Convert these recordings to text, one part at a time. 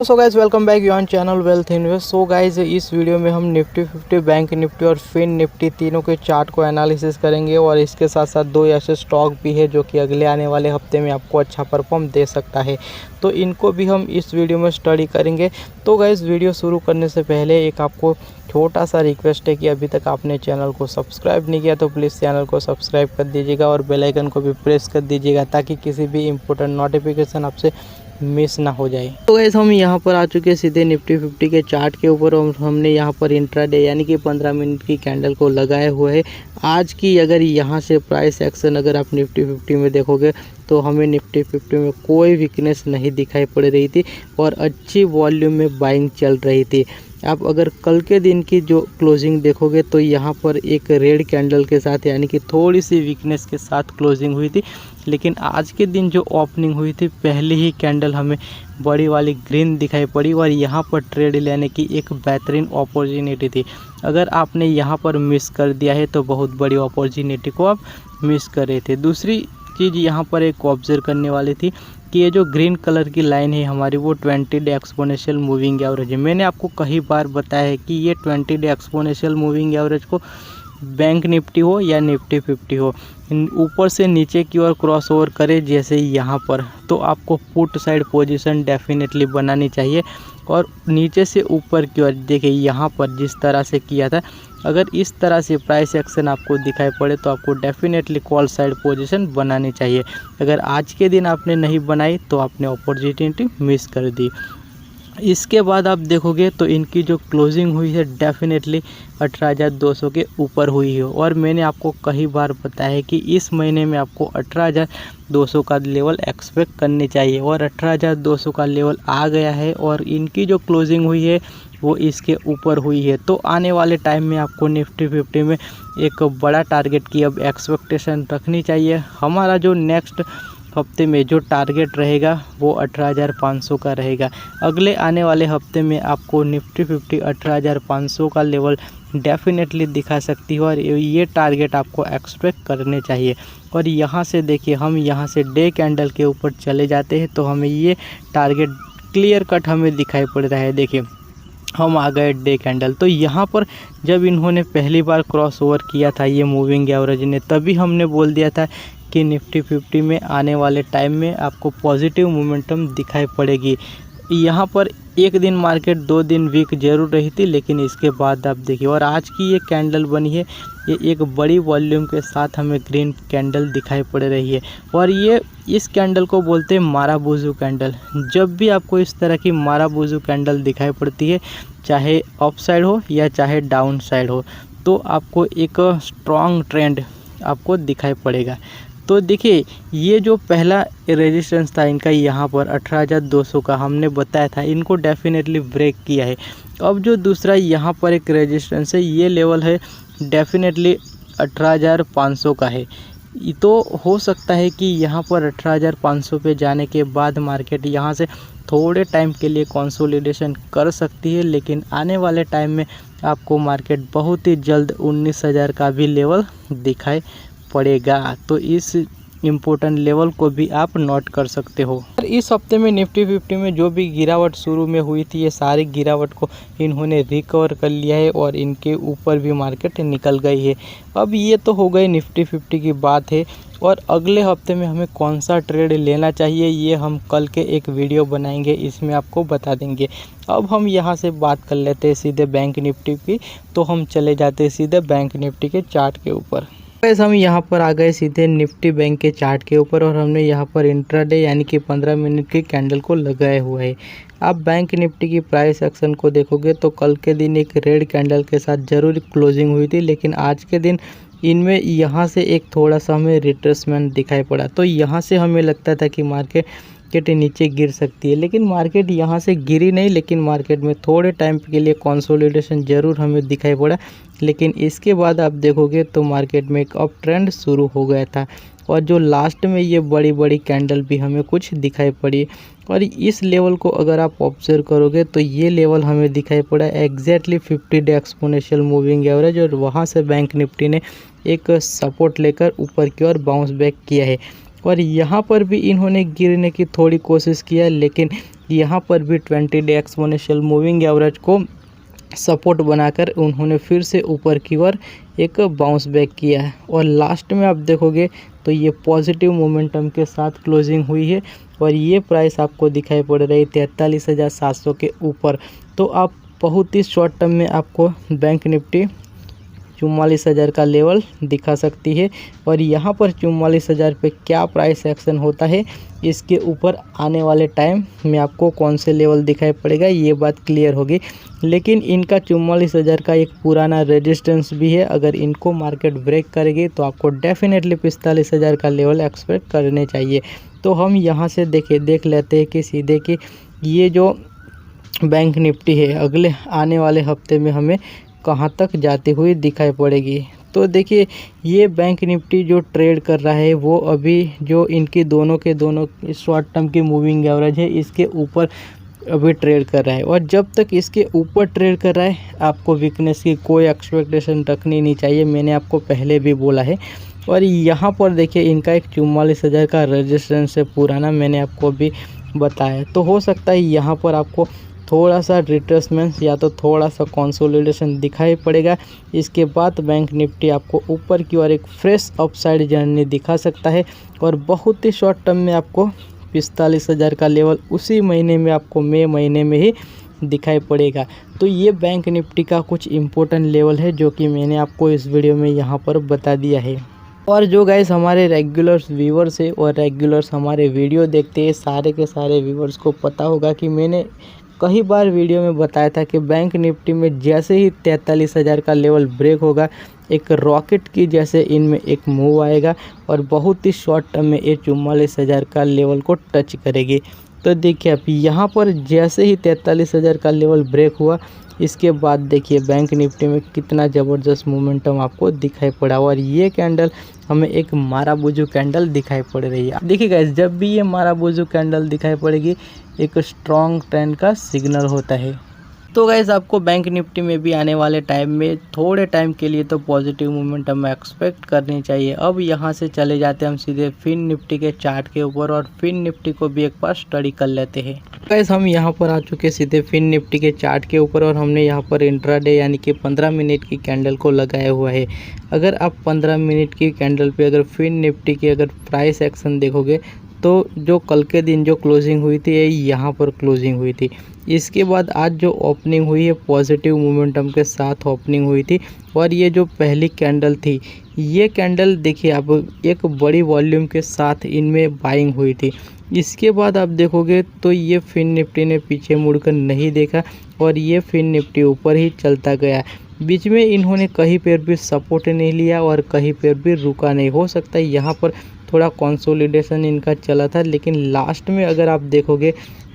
So guys welcome back on channel wealth invest. So guys इस video में हम Nifty 50, bank Nifty और fin Nifty तीनों के चार्ट को एनालिसिस करेंगे और इसके साथ साथ दो ऐसे स्टॉक भी है जो कि अगले आने वाले हफ्ते में आपको अच्छा परफॉर्म दे सकता है, तो इनको भी हम इस वीडियो में स्टडी करेंगे। तो गाइज वीडियो शुरू करने से पहले एक आपको छोटा सा रिक्वेस्ट है कि अभी तक आपने चैनल को सब्सक्राइब नहीं किया तो प्लीज़ चैनल को सब्सक्राइब कर दीजिएगा और बेल आइकन को भी प्रेस कर दीजिएगा ताकि किसी भी इम्पोर्टेंट नोटिफिकेशन आपसे मिस ना हो जाए। तो गैस हम यहाँ पर आ चुके हैं सीधे निफ्टी 50 के चार्ट के ऊपर और हमने यहाँ पर इंट्राडे यानी कि 15 मिनट की कैंडल को लगाए हुए है। आज की अगर यहाँ से प्राइस एक्शन अगर आप निफ्टी 50 में देखोगे तो हमें निफ्टी 50 में कोई वीकनेस नहीं दिखाई पड़ रही थी और अच्छी वॉल्यूम में बाइंग चल रही थी। आप अगर कल के दिन की जो क्लोजिंग देखोगे तो यहाँ पर एक रेड कैंडल के साथ यानी कि थोड़ी सी वीकनेस के साथ क्लोजिंग हुई थी, लेकिन आज के दिन जो ओपनिंग हुई थी पहले ही कैंडल हमें बड़ी वाली ग्रीन दिखाई पड़ी और यहाँ पर ट्रेड लेने की एक बेहतरीन अपॉर्चुनिटी थी। अगर आपने यहाँ पर मिस कर दिया है तो बहुत बड़ी अपॉर्चुनिटी को आप मिस कर रहे थे। दूसरी चीज़ यहाँ पर एक ऑब्जर्व करने वाली थी कि ये जो ग्रीन कलर की लाइन है हमारी वो 20 डे एक्सपोनेंशियल मूविंग एवरेज है। मैंने आपको कई बार बताया है कि ये 20 डे एक्सपोनेंशियल मूविंग एवरेज को बैंक निफ्टी हो या निफ्टी 50 हो, ऊपर से नीचे की ओर क्रॉस ओवर करे जैसे यहाँ पर, तो आपको पुट साइड पोजीशन डेफिनेटली बनानी चाहिए। और नीचे से ऊपर की ओर देखिए यहाँ पर जिस तरह से किया था, अगर इस तरह से प्राइस एक्शन आपको दिखाई पड़े तो आपको डेफिनेटली कॉल साइड पोजीशन बनानी चाहिए। अगर आज के दिन आपने नहीं बनाई तो आपने अपॉर्चुनिटी मिस कर दी। इसके बाद आप देखोगे तो इनकी जो क्लोजिंग हुई है डेफिनेटली 18,200 के ऊपर हुई है और मैंने आपको कई बार बताया है कि इस महीने में आपको 18,200 का लेवल एक्सपेक्ट करनी चाहिए और 18,200 का लेवल आ गया है और इनकी जो क्लोजिंग हुई है वो इसके ऊपर हुई है। तो आने वाले टाइम में आपको निफ्टी 50 में एक बड़ा टारगेट की अब एक्सपेक्टेशन रखनी चाहिए। हमारा जो नेक्स्ट हफ्ते में जो टारगेट रहेगा वो 18,500 का रहेगा। अगले आने वाले हफ्ते में आपको निफ्टी 50 18,500 का लेवल डेफिनेटली दिखा सकती है और ये टारगेट आपको एक्सपेक्ट करने चाहिए। और यहाँ से देखिए हम यहाँ से डे कैंडल के ऊपर चले जाते हैं तो हमें ये टारगेट क्लियर कट हमें दिखाई पड़ रहा है। देखिए हम आ गए डे कैंडल, तो यहाँ पर जब इन्होंने पहली बार क्रॉस ओवर किया था ये मूविंग एवरेज ने, तभी हमने बोल दिया था कि निफ्टी 50 में आने वाले टाइम में आपको पॉजिटिव मोमेंटम दिखाई पड़ेगी। यहाँ पर एक दिन मार्केट 2 दिन वीक जरूर रही थी, लेकिन इसके बाद आप देखिए और आज की ये कैंडल बनी है, ये एक बड़ी वॉल्यूम के साथ हमें ग्रीन कैंडल दिखाई पड़ रही है और ये इस कैंडल को बोलते हैं माराबूजू कैंडल। जब भी आपको इस तरह की माराबूजू कैंडल दिखाई पड़ती है, चाहे अप साइड हो या चाहे डाउन साइड हो, तो आपको एक स्ट्रॉन्ग ट्रेंड आपको दिखाई पड़ेगा। तो देखिए ये जो पहला रेजिस्टेंस था इनका यहाँ पर 18,200 का हमने बताया था, इनको डेफिनेटली ब्रेक किया है। अब जो दूसरा यहाँ पर एक रेजिस्टेंस है ये लेवल है डेफिनेटली 18,500 का है। तो हो सकता है कि यहाँ पर 18,500 पे जाने के बाद मार्केट यहाँ से थोड़े टाइम के लिए कंसोलिडेशन कर सकती है, लेकिन आने वाले टाइम में आपको मार्केट बहुत ही जल्द 19,000 का भी लेवल दिखाई पड़ेगा। तो इस इम्पोर्टेंट लेवल को भी आप नोट कर सकते हो। इस हफ्ते में निफ्टी 50 में जो भी गिरावट शुरू में हुई थी ये सारी गिरावट को इन्होंने रिकवर कर लिया है और इनके ऊपर भी मार्केट निकल गई है। अब ये तो हो गई निफ्टी 50 की बात है और अगले हफ्ते में हमें कौन सा ट्रेड लेना चाहिए ये हम कल के एक वीडियो बनाएंगे, इसमें आपको बता देंगे। अब हम यहाँ से बात कर लेते हैं सीधे बैंक निफ्टी की, तो हम चले जाते हैं सीधे बैंक निफ्टी के चार्ट के ऊपर। हम यहाँ पर आ गए सीधे निफ्टी बैंक के चार्ट के ऊपर और हमने यहाँ पर इंट्राडे यानी कि 15 मिनट की कैंडल को लगाए हुआ है। आप बैंक निफ्टी की प्राइस एक्शन को देखोगे तो कल के दिन एक रेड कैंडल के साथ जरूर क्लोजिंग हुई थी, लेकिन आज के दिन इनमें यहाँ से एक थोड़ा सा हमें रिट्रेसमेंट दिखाई पड़ा। तो यहाँ से हमें लगता था कि मार्केट नीचे गिर सकती है, लेकिन मार्केट यहाँ से गिरी नहीं, लेकिन मार्केट में थोड़े टाइम के लिए कंसोलिडेशन जरूर हमें दिखाई पड़ा। लेकिन इसके बाद आप देखोगे तो मार्केट में एक अप ट्रेंड शुरू हो गया था और जो लास्ट में ये बड़ी बड़ी कैंडल भी हमें कुछ दिखाई पड़ी और इस लेवल को अगर आप ऑब्जर्व करोगे तो ये लेवल हमें दिखाई पड़ा exactly 50 day exponential moving average और वहाँ से बैंक निफ्टी ने एक सपोर्ट लेकर ऊपर की ओर बाउंस बैक किया है। और यहाँ पर भी इन्होंने गिरने की थोड़ी कोशिश किया, लेकिन यहाँ पर भी 20 डे एक्सपोनेंशियल मूविंग एवरेज को सपोर्ट बनाकर उन्होंने फिर से ऊपर की ओर एक बाउंस बैक किया है और लास्ट में आप देखोगे तो ये पॉजिटिव मोमेंटम के साथ क्लोजिंग हुई है और ये प्राइस आपको दिखाई पड़ रही है 43,700 के ऊपर। तो आप बहुत ही शॉर्ट टर्म में आपको बैंक निफ्टी 44,000 का लेवल दिखा सकती है और यहाँ पर 44,000 पे क्या प्राइस एक्शन होता है इसके ऊपर आने वाले टाइम में आपको कौन से लेवल दिखाई पड़ेगा ये बात क्लियर होगी। लेकिन इनका 44,000 का एक पुराना रेजिस्टेंस भी है, अगर इनको मार्केट ब्रेक करेगी तो आपको डेफिनेटली 45,000 का लेवल एक्सपेक्ट करने चाहिए। तो हम यहाँ से देख लेते हैं कि सीधे कि ये जो बैंक निफ्टी है अगले आने वाले हफ्ते में हमें कहाँ तक जाती हुई दिखाई पड़ेगी। तो देखिए ये बैंक निफ्टी जो ट्रेड कर रहा है वो अभी जो इनकी दोनों के दोनों शॉर्ट टर्म की मूविंग एवरेज है इसके ऊपर अभी ट्रेड कर रहा है और जब तक इसके ऊपर ट्रेड कर रहा है आपको वीकनेस की कोई एक्सपेक्टेशन रखनी नहीं चाहिए, मैंने आपको पहले भी बोला है। और यहाँ पर देखिए इनका एक 44,000 का रेजिस्टेंस है पुराना, मैंने आपको अभी बताया। तो हो सकता है यहाँ पर आपको थोड़ा सा रिट्रेसमेंट या तो थोड़ा सा कंसोलिडेशन दिखाई पड़ेगा, इसके बाद बैंक निफ्टी आपको ऊपर की ओर एक फ्रेश अपसाइड जर्नी दिखा सकता है और बहुत ही शॉर्ट टर्म में आपको 45,000 का लेवल उसी महीने में आपको मई महीने में ही दिखाई पड़ेगा। तो ये बैंक निफ्टी का कुछ इम्पोर्टेंट लेवल है जो कि मैंने आपको इस वीडियो में यहाँ पर बता दिया है। और जो गाइस हमारे रेगुलर्स व्यूवर्स है और रेगुलर्स हमारे वीडियो देखते हैं, सारे के सारे व्यूवर्स को पता होगा कि मैंने कई बार वीडियो में बताया था कि बैंक निफ्टी में जैसे ही 43,000 का लेवल ब्रेक होगा एक रॉकेट की जैसे इनमें एक मूव आएगा और बहुत ही शॉर्ट टर्म में ये 44,000 का लेवल को टच करेगी। तो देखिए अब यहाँ पर जैसे ही 43,000 का लेवल ब्रेक हुआ इसके बाद देखिए बैंक निफ्टी में कितना ज़बरदस्त मोमेंटम आपको दिखाई पड़ा और ये कैंडल हमें एक माराबुजू कैंडल दिखाई पड़ रही है। देखिए गाइस जब भी ये माराबुजू कैंडल दिखाई पड़ेगी एक स्ट्रॉन्ग ट्रेंड का सिग्नल होता है। तो गाइस आपको बैंक निफ्टी में भी आने वाले टाइम में थोड़े टाइम के लिए तो पॉजिटिव मोमेंटम एक्सपेक्ट करनी चाहिए। अब यहाँ से चले जाते हैं हम सीधे फिन निफ्टी के चार्ट के ऊपर और फिन निफ्टी को भी एक बार स्टडी कर लेते हैं। गाइस हम यहाँ पर आ चुके सीधे फिन निफ्टी के चार्ट के ऊपर और हमने यहाँ पर इंट्राडे यानी कि 15 मिनट की कैंडल को लगाया हुआ है। अगर आप 15 मिनट की कैंडल पे अगर फिन निफ्टी की अगर प्राइस एक्शन देखोगे तो जो कल के दिन जो क्लोजिंग हुई थी यहाँ पर क्लोजिंग हुई थी, इसके बाद आज जो ओपनिंग हुई है पॉजिटिव मोमेंटम के साथ ओपनिंग हुई थी और ये जो पहली कैंडल थी ये कैंडल देखिए आप एक बड़ी वॉल्यूम के साथ इनमें बाइंग हुई थी। इसके बाद आप देखोगे तो ये फिन निफ्टी ने पीछे मुड़कर नहीं देखा और ये फिन निफ्टी ऊपर ही चलता गया। बीच में इन्होंने कहीं पर भी सपोर्ट नहीं लिया और कहीं पर भी रुका नहीं। हो सकता है यहाँ पर थोड़ा कंसोलिडेशन इनका चला था, लेकिन लास्ट में अगर आप देखोगे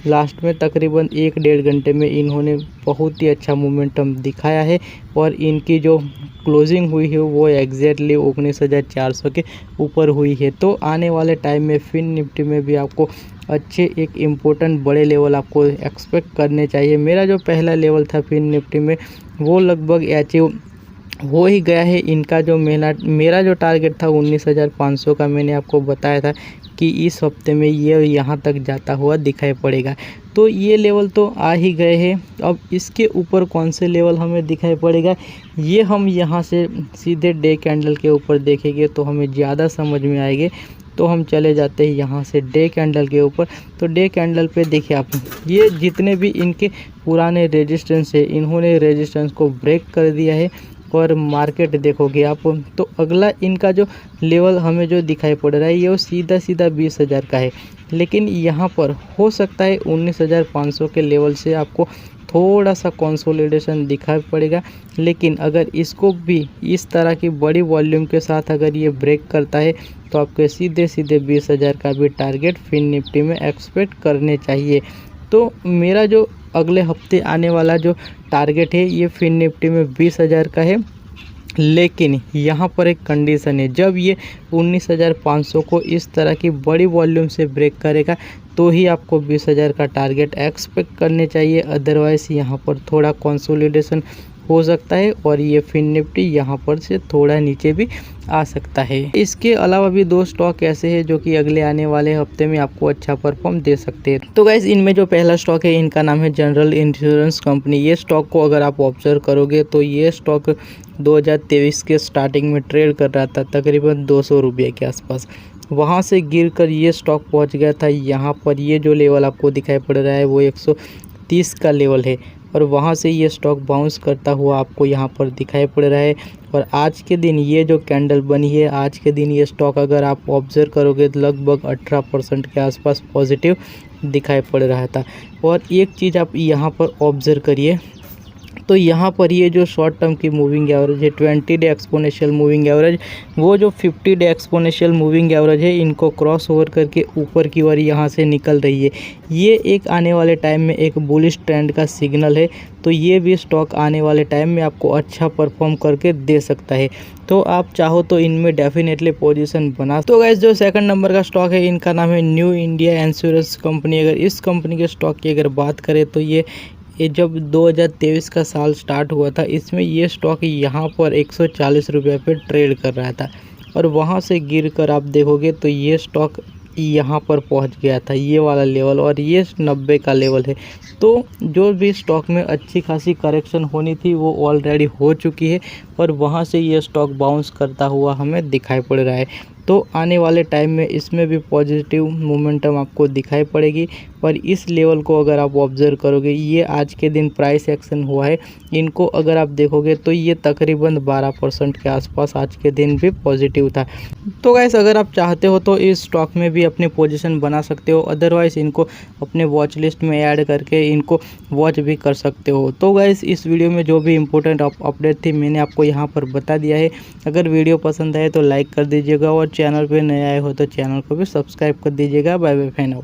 लास्ट में तकरीबन 1-1.5 घंटे में इन्होंने बहुत ही अच्छा मोमेंटम दिखाया है और इनकी जो क्लोजिंग हुई है वो एग्जैक्टली 19,400 के ऊपर हुई है। तो आने वाले टाइम में फिन निफ्टी में भी आपको अच्छे एक इम्पोर्टेंट बड़े लेवल आपको एक्सपेक्ट करने चाहिए। मेरा जो पहला लेवल था फिन निफ्टी में वो लगभग अचीव हो ही गया है। इनका जो मेरा जो टारगेट था 19,500 का मैंने आपको बताया था कि इस हफ्ते में ये यहाँ तक जाता हुआ दिखाई पड़ेगा। तो ये लेवल तो आ ही गए हैं, अब इसके ऊपर कौन से लेवल हमें दिखाई पड़ेगा ये हम यहाँ से सीधे डे कैंडल के ऊपर देखेंगे तो हमें ज़्यादा समझ में आएंगे। तो हम चले जाते हैं यहाँ से डे कैंडल के ऊपर। तो डे कैंडल पे देखिए आप ये जितने भी इनके पुराने रेजिस्टेंस है इन्होंने रेजिस्टेंस को ब्रेक कर दिया है और मार्केट देखोगे आप तो अगला इनका जो लेवल हमें जो दिखाई पड़ रहा है ये वो सीधा 20,000 का है, लेकिन यहाँ पर हो सकता है 19,500 के लेवल से आपको थोड़ा सा कंसोलिडेशन दिखाई पड़ेगा। लेकिन अगर इसको भी इस तरह की बड़ी वॉल्यूम के साथ अगर ये ब्रेक करता है तो आपके सीधे 20,000 का भी टारगेट फिन निफ्टी में एक्सपेक्ट करने चाहिए। तो मेरा जो अगले हफ्ते आने वाला जो टारगेट है ये फिन निफ्टी में 20,000 का है, लेकिन यहाँ पर एक कंडीशन है, जब ये 19,500 को इस तरह की बड़ी वॉल्यूम से ब्रेक करेगा तो ही आपको 20,000 का टारगेट एक्सपेक्ट करने चाहिए। अदरवाइज़ यहाँ पर थोड़ा कंसोलिडेशन हो सकता है और ये फिन निफ्टी यहाँ पर से थोड़ा नीचे भी आ सकता है। इसके अलावा भी 2 स्टॉक ऐसे हैं जो कि अगले आने वाले हफ्ते में आपको अच्छा परफॉर्म दे सकते हैं। तो गाइस इनमें जो पहला स्टॉक है इनका नाम है जनरल इंश्योरेंस कंपनी। ये स्टॉक को अगर आप ऑब्जर्व करोगे तो ये स्टॉक 2023 के स्टार्टिंग में ट्रेड कर रहा था तकरीबन 200 रुपये के आसपास। वहाँ से गिरकर ये स्टॉक पहुँच गया था यहाँ पर। ये जो लेवल आपको दिखाई पड़ रहा है वो 130 का लेवल है और वहाँ से ये स्टॉक बाउंस करता हुआ आपको यहाँ पर दिखाई पड़ रहा है। और आज के दिन ये जो कैंडल बनी है, आज के दिन ये स्टॉक अगर आप ऑब्जर्व करोगे तो लगभग 18% के आसपास पॉजिटिव दिखाई पड़ रहा था। और एक चीज़ आप यहाँ पर ऑब्जर्व करिए तो यहाँ पर ये जो शॉर्ट टर्म की मूविंग एवरेज है 20 डे एक्सपोनेंशियल मूविंग एवरेज, वो जो 50 डे एक्सपोनेंशियल मूविंग एवरेज है इनको क्रॉस ओवर करके ऊपर की ओर यहाँ से निकल रही है। ये एक आने वाले टाइम में एक बुलिश ट्रेंड का सिग्नल है। तो ये भी स्टॉक आने वाले टाइम में आपको अच्छा परफॉर्म करके दे सकता है। तो आप चाहो तो इनमें डेफिनेटली पोजीशन बना। तो गाइस जो सेकंड नंबर का स्टॉक है इनका नाम है न्यू इंडिया इंश्योरेंस कंपनी। अगर इस कंपनी के स्टॉक की अगर बात करें तो ये जब 2023 का साल स्टार्ट हुआ था इसमें ये स्टॉक यहाँ पर 140 रुपये पे ट्रेड कर रहा था और वहाँ से गिरकर आप देखोगे तो ये स्टॉक यहाँ पर पहुँच गया था, ये वाला लेवल, और ये 90 का लेवल है। तो जो भी स्टॉक में अच्छी खासी करेक्शन होनी थी वो ऑलरेडी हो चुकी है और वहाँ से ये स्टॉक बाउंस करता हुआ हमें दिखाई पड़ रहा है। तो आने वाले टाइम में इसमें भी पॉजिटिव मोमेंटम आपको दिखाई पड़ेगी। पर इस लेवल को अगर आप ऑब्जर्व करोगे, ये आज के दिन प्राइस एक्शन हुआ है, इनको अगर आप देखोगे तो ये तकरीबन 12% के आसपास आज के दिन भी पॉजिटिव था। तो गाइस अगर आप चाहते हो तो इस स्टॉक में भी अपनी पोजीशन बना सकते हो, अदरवाइज़ इनको अपने वॉच लिस्ट में ऐड करके इनको वॉच भी कर सकते हो। तो गाइस इस वीडियो में जो भी इंपॉर्टेंट अपडेट थी मैंने आपको यहाँ पर बता दिया है। अगर वीडियो पसंद आए तो लाइक कर दीजिएगा और चैनल पे नए आए हो तो चैनल को भी सब्सक्राइब कर दीजिएगा। Bye bye fan.